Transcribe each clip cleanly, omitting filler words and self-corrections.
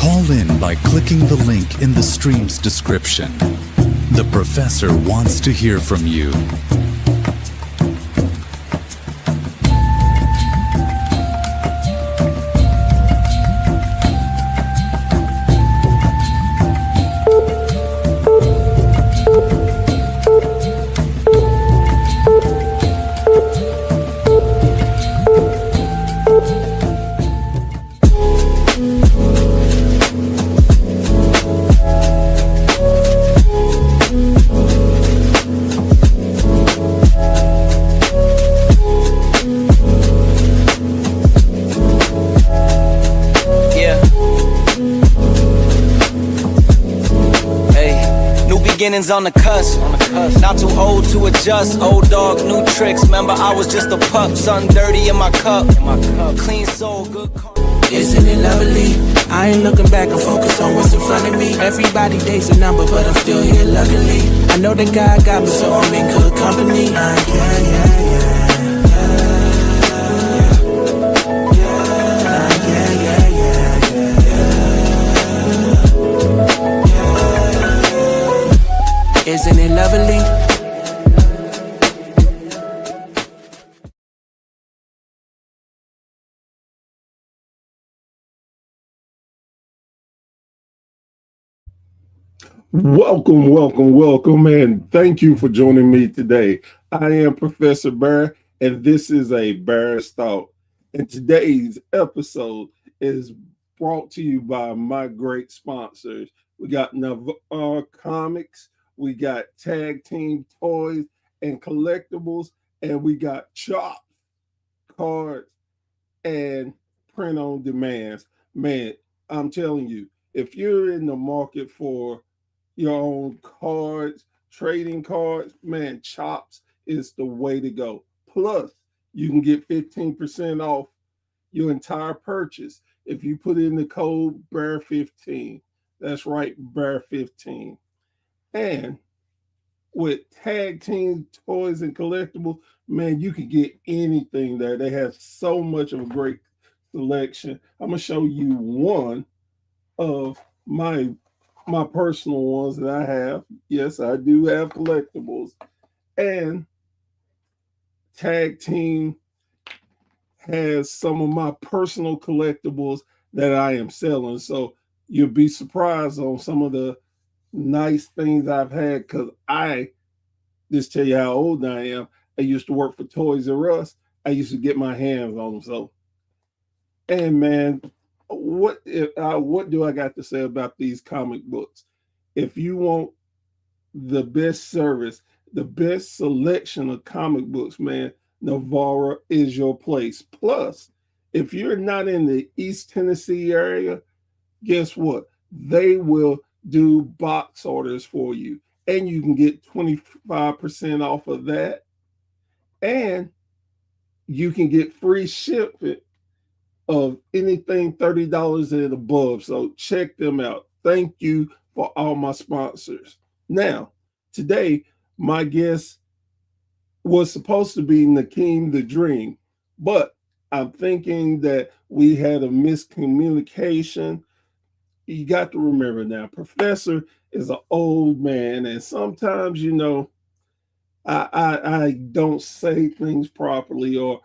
Call in by clicking the link in the stream's description. The professor wants to hear from you. Beginnings on the cusp. Not too old to adjust. Old dog, new tricks. Remember, I was just a pup. Something dirty in my cup. Clean soul, good karma. Isn't it lovely? I ain't looking back, I'm focused on what's in front of me. Everybody dates a number, but I'm still here luckily. I know that God got me, so I'm in good company. Isn't it lovely? Welcome, and thank you for joining me today. I am Professor Bear, and this is a Bear's Thought. And today's episode is brought to you by my great sponsors. We got Navarre Comics, we got Tag Team Toys and Collectibles, and we got Chop Cards and Print on Demands. Man, I'm telling you, if you're in the market for your own cards, trading cards, man, Chops is the way to go. Plus, you can get 15% off your entire purchase if you put in the code BEAR15. That's right, BEAR15. And with Tag Team Toys and Collectibles, man, you can get anything there. They have so much of a great selection. I'm going to show you one of my personal ones that I have. Yes, I do have collectibles. And Tag Team has some of my personal collectibles that I am selling. So you'll be surprised on some of the nice things I've had, because I just tell you how old I am. I used to work for Toys R Us. I used to get my hands on them. So, and man, what do I got to say about these comic books? If you want the best service, the best selection of comic books, man, Navarre is your place. Plus, if you're not in the East Tennessee area, guess what? They will do box orders for you, and you can get 25% off of that, and you can get free shipping of anything $30 and above. So check them out. Thank you for all my sponsors. Now, today, my guest was supposed to be Nikeem The Dream, but I'm thinking that we had a miscommunication. You got to remember now, Professor is an old man, and sometimes, you know, I don't say things properly, or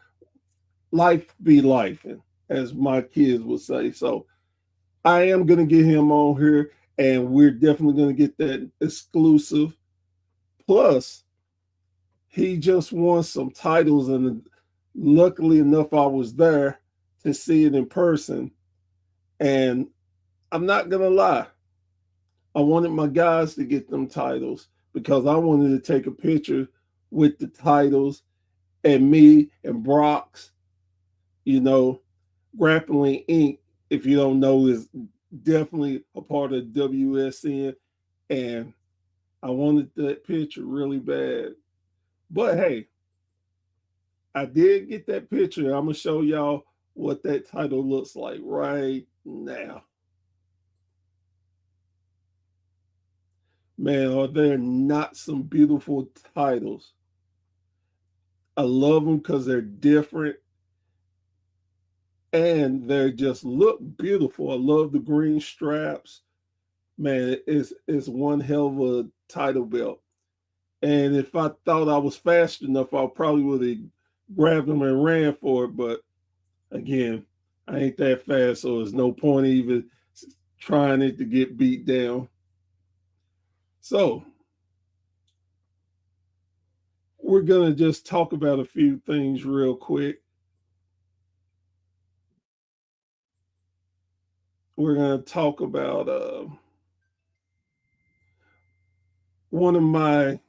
life be life, as my kids would say. So I am going to get him on here, and we're definitely going to get that exclusive. Plus, he just won some titles, and luckily enough, I was there to see it in person. And I'm not going to lie, I wanted my guys to get them titles because I wanted to take a picture with the titles and me and Brock's, you know, Grappling Inc. if you don't know, is definitely a part of WSN. And I wanted that picture really bad. But hey, I did get that picture. I'm going to show y'all what that title looks like right now. Man, are there not some beautiful titles? I love them because they're different and they just look beautiful. I love the green straps. Man, it's one hell of a title belt. And if I thought I was fast enough, I probably would have grabbed them and ran for it. But again, I ain't that fast, so there's no point even trying it to get beat down. So we're gonna just talk about a few things real quick. We're gonna talk about one of my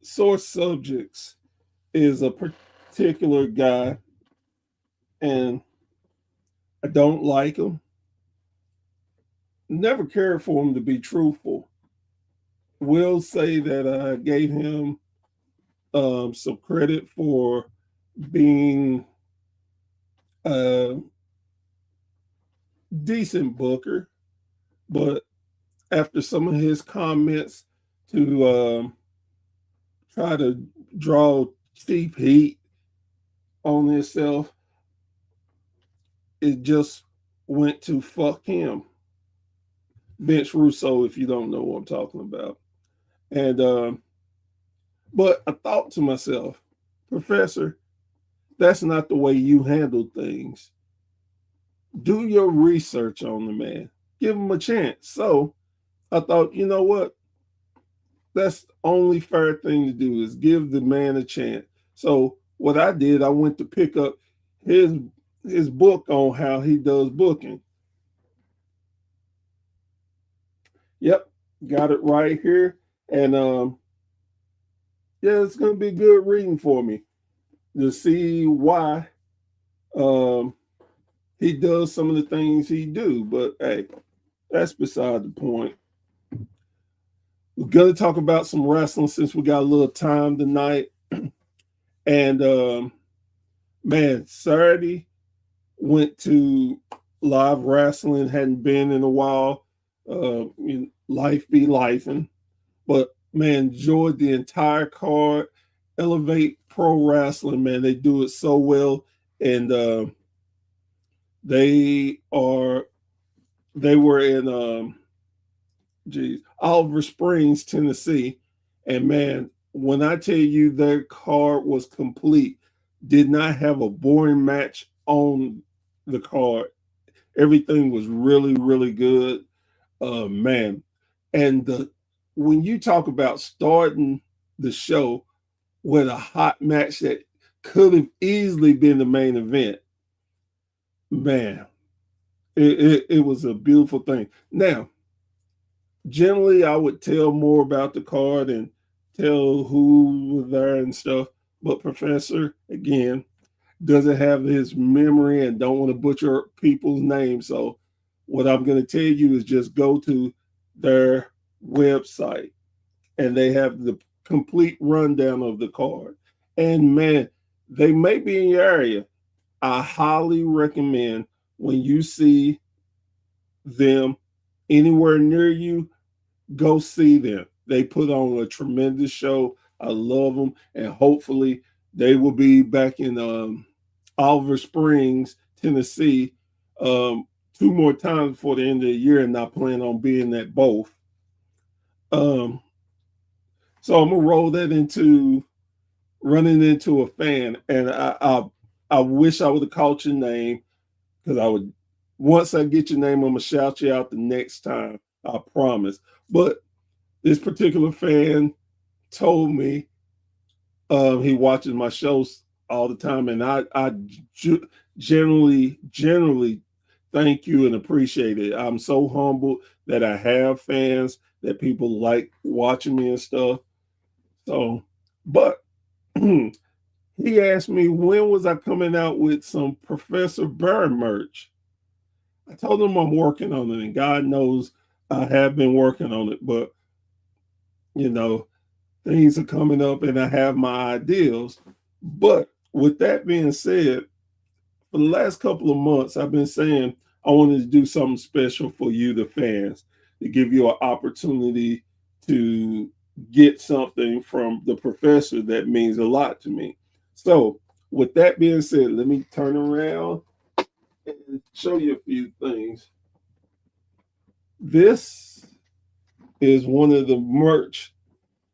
source subjects is a particular guy, and I don't like him. Never cared for him, to be truthful. Will say that I gave him some credit for being a decent booker, but after some of his comments to try to draw cheap heat on himself, it just went to fuck him. Vince Russo, if you don't know what I'm talking about. And but I thought to myself, Professor, that's not the way you handle things. Do your research on the man. Give him a chance. So I thought, you know what? That's the only fair thing to do is give the man a chance. So what I did, I went to pick up his book on how he does booking. Yep, got it right here. And yeah, it's gonna be good reading for me to see why um he does some of the things he do. But hey, that's beside the point. We're gonna talk about some wrestling since we got a little time tonight. And man, Saturday went to live wrestling, hadn't been in a while. Life be lifing. But man, enjoyed the entire card. Elevate Pro Wrestling, man, they do it so well. And they were in Oliver Springs, Tennessee. And man, when I tell you their card was complete, did not have a boring match on the card. Everything was really, really good. Man. And when you talk about starting the show with a hot match that could have easily been the main event, man, it was a beautiful thing. Now, generally, I would tell more about the card and tell who was there and stuff. But Professor, again, doesn't have his memory and don't want to butcher people's names. So what I'm going to tell you is just go to their website and they have the complete rundown of the card. And man, they may be in your area. I highly recommend when you see them anywhere near you, go see them. They put on a tremendous show. I love them. And hopefully they will be back in Oliver Springs, Tennessee, 2 more times before the end of the year, and I plan on being at both. So I'm gonna roll that into running into a fan, and I wish I would have caught your name because I would. Once I get your name, I'm gonna shout you out the next time. I promise. But this particular fan told me he watches my shows all the time, and I generally thank you and appreciate it. I'm so humbled that I have fans, that people like watching me and stuff. So, but he asked me when was I coming out with some Professor Burr merch. I told them I'm working on it, and God knows I have been working on it, but you know, things are coming up and I have my ideals. But with that being said, for the last couple of months, I've been saying I wanted to do something special for you, the fans, to give you an opportunity to get something from the professor that means a lot to me. So, with that being said, let me turn around and show you a few things. This is one of the merch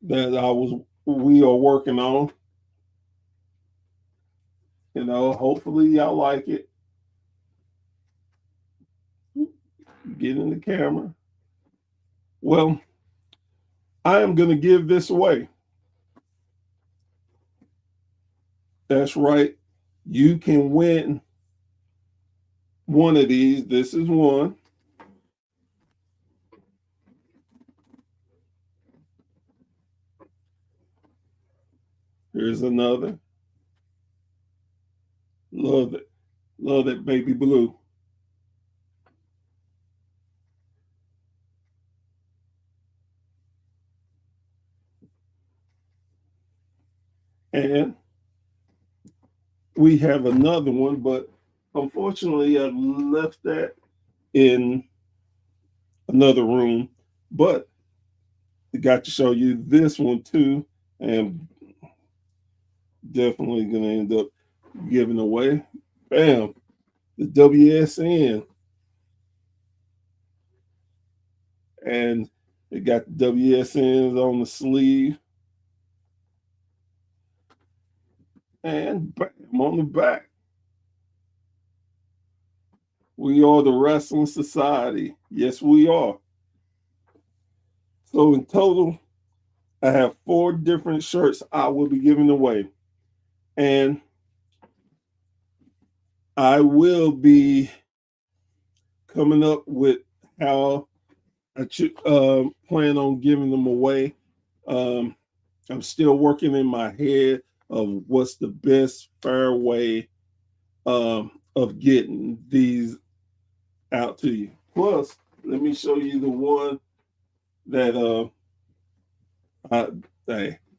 that we are working on. Hopefully y'all like it. Get in the camera. Well, I am going to give this away. That's right. You can win one of these. This is one. Here's another. Love it. Love that baby blue. And we have another one, but unfortunately, I left that in another room. But I got to show you this one too, and definitely going to end up giving away. Bam, the WSN. And it got the WSNs on the sleeve. And bam, on the back. We are the Wrestling Society. Yes, we are. So in total, I have 4 different shirts I will be giving away. And I will be coming up with how I plan on giving them away. I'm still working in my head of what's the best fair way of getting these out to you. Plus, let me show you the one that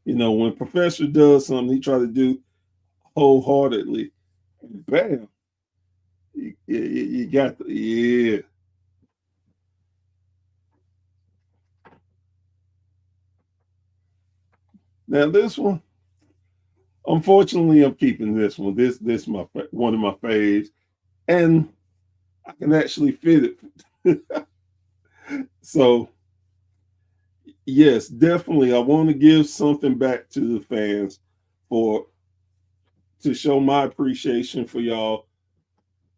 when Professor does something, he try to do wholeheartedly. Bam, you got yeah. Now this one, unfortunately, I'm keeping this one. This my one of my faves, and I can actually fit it. So yes, definitely, I want to give something back to the fans for to show my appreciation for y'all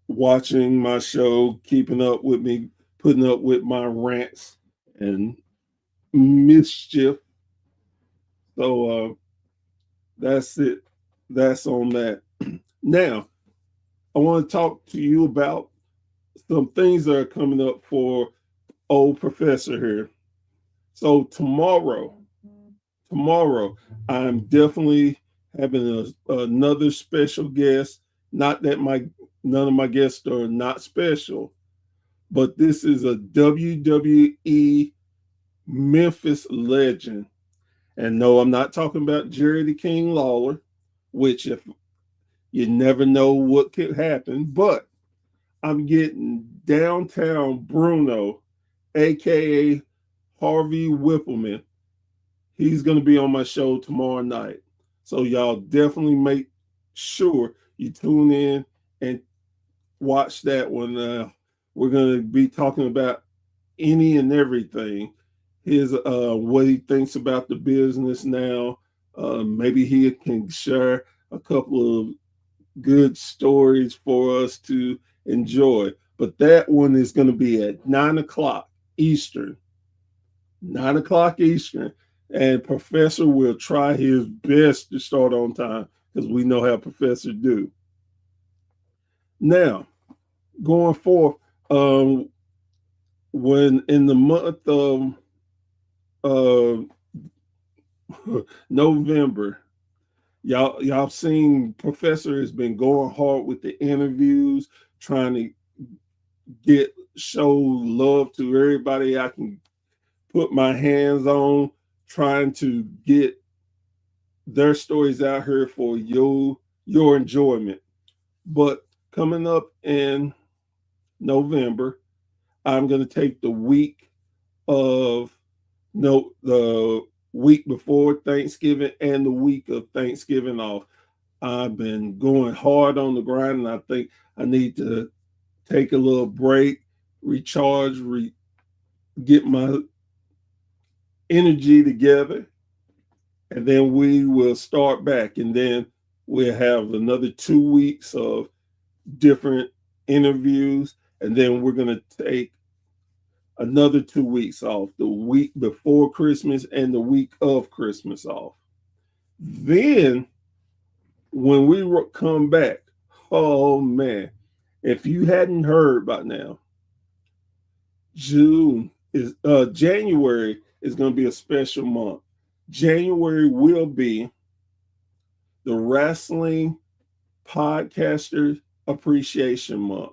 watching my show, keeping up with me, putting up with my rants and mischief. So that's it. That's on that. Now, I want to talk to you about some things that are coming up for old professor here. So tomorrow, I'm definitely having another special guest. Not that none of my guests are not special, but this is a WWE Memphis legend. And no, I'm not talking about Jerry the King Lawler, which if you never know what could happen, but I'm getting downtown Bruno, aka Harvey Whippleman. He's going to be on my show tomorrow night. So y'all definitely make sure you tune in and watch that one. We're going to be talking about any and everything. His what he thinks about the business now. Maybe he can share a couple of good stories for us to enjoy. But that one is going to be at 9 o'clock Eastern. 9 o'clock Eastern. And Professor will try his best to start on time because we know how Professor do. Now, going forth, when in the month of uh, November, y'all seen Professor has been going hard with the interviews, trying to show love to everybody I can put my hands on, trying to get their stories out here for your enjoyment. But coming up in November, I'm going to take the week of no the week before Thanksgiving and the week of Thanksgiving off. I've been going hard on the grind, and I think I need to take a little break, recharge, get my energy together, and then we will start back. And then we'll have another 2 weeks of different interviews, and then we're going to take another 2 weeks off, the week before Christmas and the week of Christmas off. Then when we come back, oh man, if you hadn't heard by now, January is going to be a special month. January will be the Wrestling Podcaster Appreciation Month.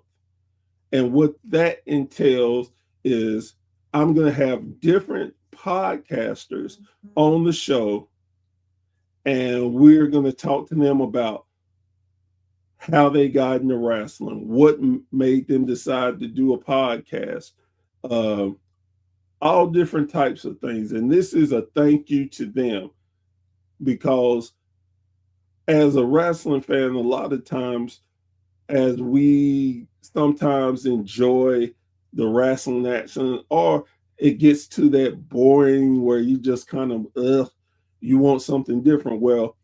And what that entails is I'm going to have different podcasters on the show, and we're going to talk to them about how they got into wrestling, what made them decide to do a podcast, uh, all different types of things. And this is a thank you to them, because as a wrestling fan, a lot of times, as we sometimes enjoy the wrestling action, or it gets to that boring where you just kind of, you want something different. Well,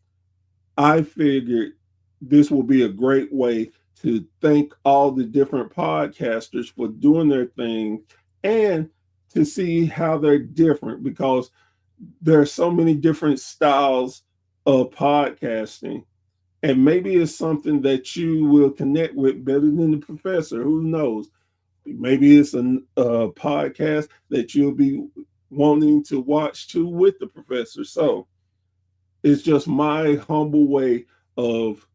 I figured this will be a great way to thank all the different podcasters for doing their thing, and to see how they're different, because there are so many different styles of podcasting. And maybe it's something that you will connect with better than the professor. Who knows? Maybe it's a podcast that you'll be wanting to watch too with the professor. So it's just my humble way of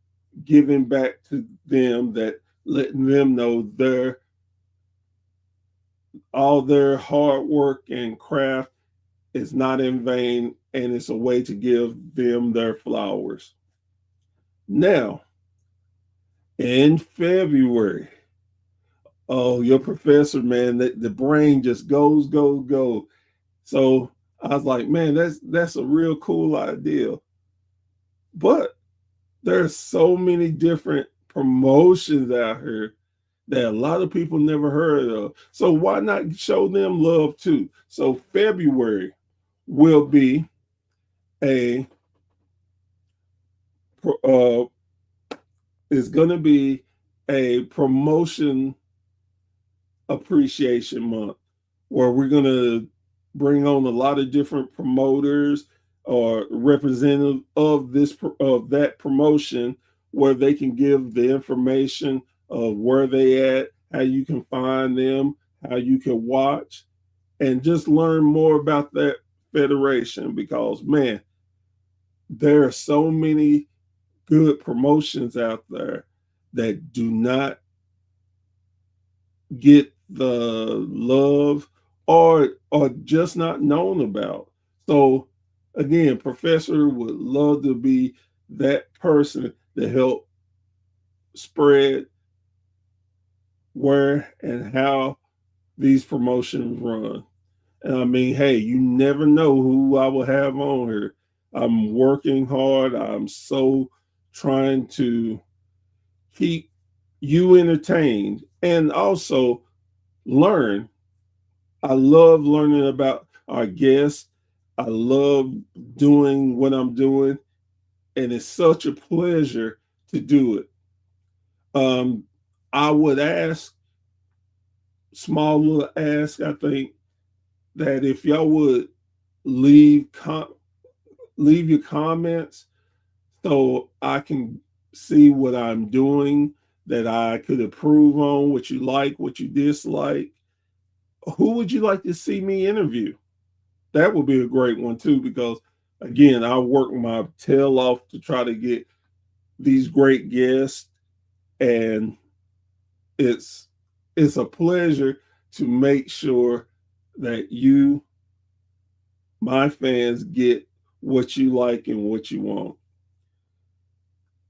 giving back to them, that letting them know all their hard work and craft is not in vain, and it's a way to give them their flowers. Now, in February, oh, your professor, man, the brain just goes, go, go. So I was like, man, that's a real cool idea. But there's so many different promotions out here that a lot of people never heard of. So why not show them love too? So February will be a is going to be a promotion appreciation month, where we're going to bring on a lot of different promoters or representative of that promotion, where they can give the information of where they at, how you can find them, how you can watch, and just learn more about that federation. Because man, there are so many good promotions out there that do not get the love, or just not known about. So again, professor would love to be that person to help spread where and how these promotions run. And I mean, hey, you never know who I will have on here. I'm working hard. I'm so trying to keep you entertained and also learn. I love learning about our guests. I love doing what I'm doing, and it's such a pleasure to do it. I would ask, small little ask, I think, that if y'all would leave leave your comments, so I can see what I'm doing, that I could improve on, what you like, what you dislike. Who would you like to see me interview? That would be a great one too, because again, I work my tail off to try to get these great guests, and it's it's a pleasure to make sure that you, my fans, get what you like and what you want.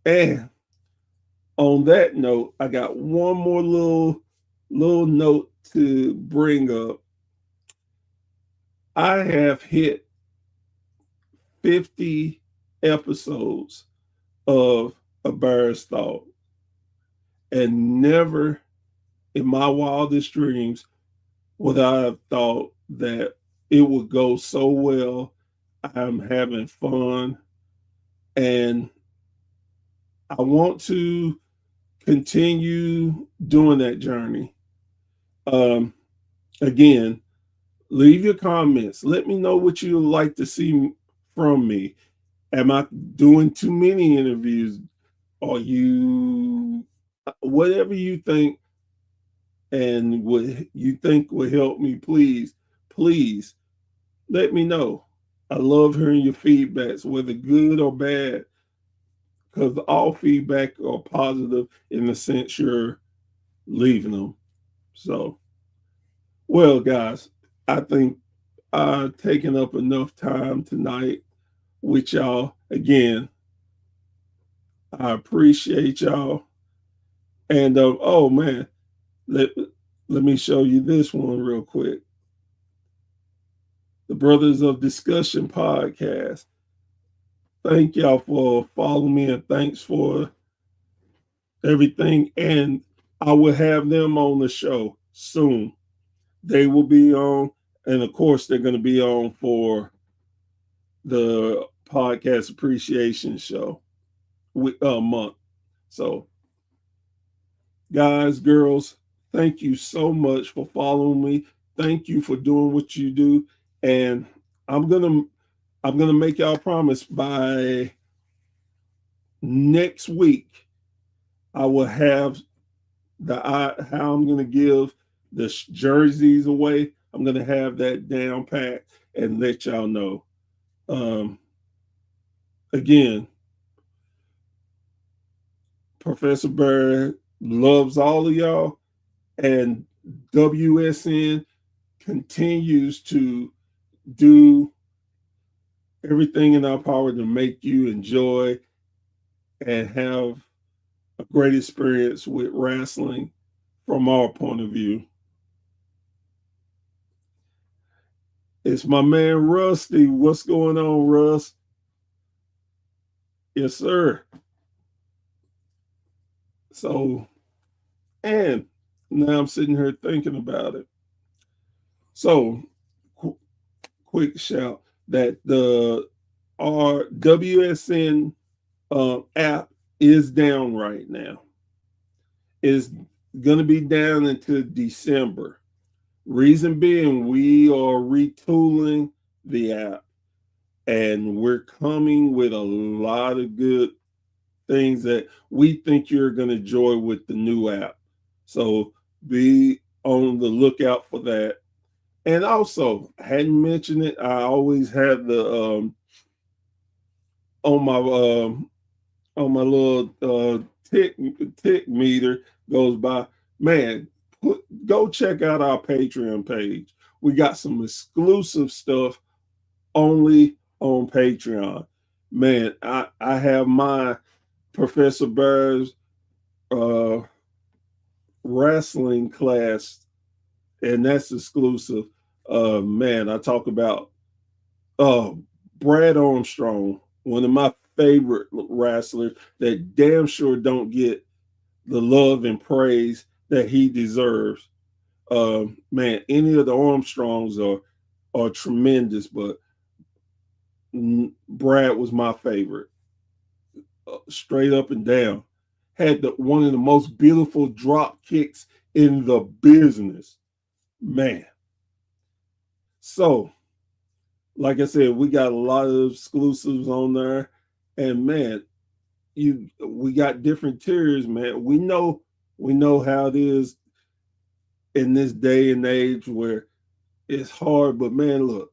And on that note, I got one more little note to bring up. I have hit 50 episodes of A Bear's Thought, and never in my wildest dreams would I have thought that it would go so well. I'm having fun, and I want to continue doing that journey. Um, Again, leave your comments. Let me know what you would like to see from me. Am I doing too many interviews? Are you, whatever you think and what you think would help me, please let me know. I love hearing your feedbacks, whether good or bad, because all feedback are positive in the sense you're leaving them. So, well, guys, I think I've taken up enough time tonight with y'all. Again, I appreciate y'all. And oh man, let let me show you this one real quick. The Brothers of Discussion podcast. Thank y'all for following me, and thanks for everything. And I will have them on the show soon. They will be on, and of course, they're going to be on for the podcast appreciation show month. So, guys, girls, thank you so much for following me. Thank you for doing what you do, and I'm gonna make y'all a promise by next week. I will have how I'm gonna give the jerseys away. I'm gonna have that down pat and let y'all know. Again, Professor Bird loves all of y'all, and WSN continues to do everything in our power to make you enjoy and have a great experience with wrestling from our point of view. It's my man Rusty. What's going on, Russ? Yes, sir. So, and now I'm sitting here thinking about it. So, quick shout that the our WSN app is down right now. It's going to be down until December. Reason being, we are retooling the app, and we're coming with a lot of good things that we think you're going to enjoy with the new app. So be on the lookout for that. And also, I hadn't mentioned it, I always had the on my little tick meter goes by. Man, go check out our Patreon page. We got some exclusive stuff only on Patreon. Man, I have my Professor Bird's wrestling class, and that's exclusive. Man, I talk about Brad Armstrong, one of my favorite wrestlers that damn sure don't get the love and praise that he deserves. Man, any of the Armstrongs are tremendous, but Brad was my favorite. Straight up and down. Had one of the most beautiful drop kicks in the business. Man. So, like I said, we got a lot of exclusives on there. And man, we got different tiers, man. We know how it is in this day and age where it's hard, but man, look,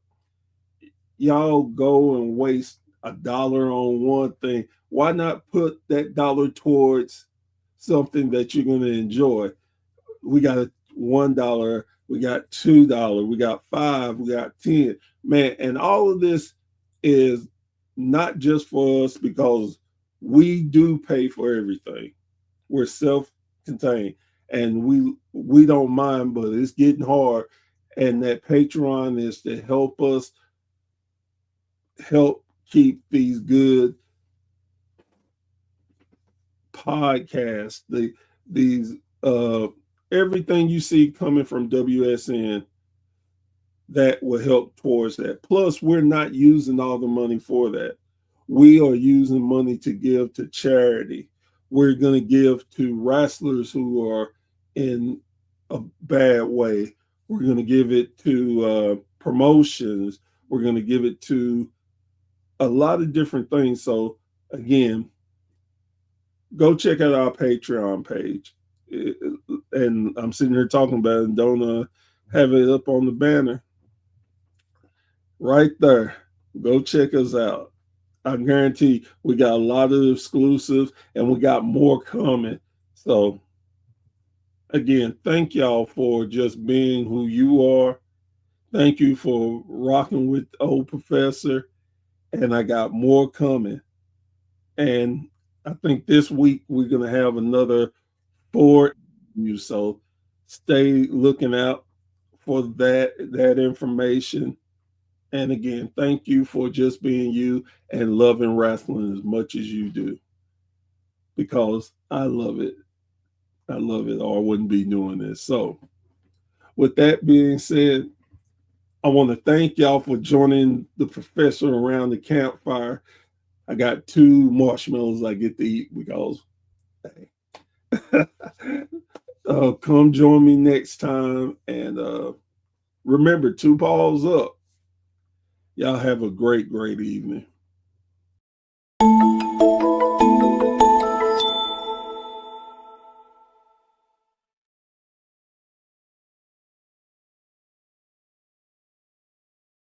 y'all go and waste $1 on one thing. Why not put that dollar towards something that you're going to enjoy? We got a $1, we got $2, we got 5, we got 10. Man, and all of this is not just for us because we do pay for everything. We're self-contained and we don't mind, but it's getting hard. And that Patreon is to help us help keep these good podcasts, these everything you see coming from WSN that will help towards that. Plus, we're not using all the money for that. We are using money to give to charity. We're going to give to wrestlers who are in a bad way. We're going to give it to promotions. We're going to give it to a lot of different things. So again, go check out our Patreon page. And I'm sitting here talking about it and don't have it up on the banner. Right there. Go check us out. I guarantee we got a lot of exclusives and we got more coming. So again, thank y'all for just being who you are. Thank you for rocking with old Professor. And I got more coming. And I think this week we're going to have another 4 interviews. So stay looking out for that information. And again, thank you for just being you and loving wrestling as much as you do. Because I love it. I love it, or I wouldn't be doing this. So with that being said, I want to thank y'all for joining the Professor around the campfire. I got 2 marshmallows I get to eat because hey. Come join me next time. And remember, 2 balls up. Y'all have a great, great evening.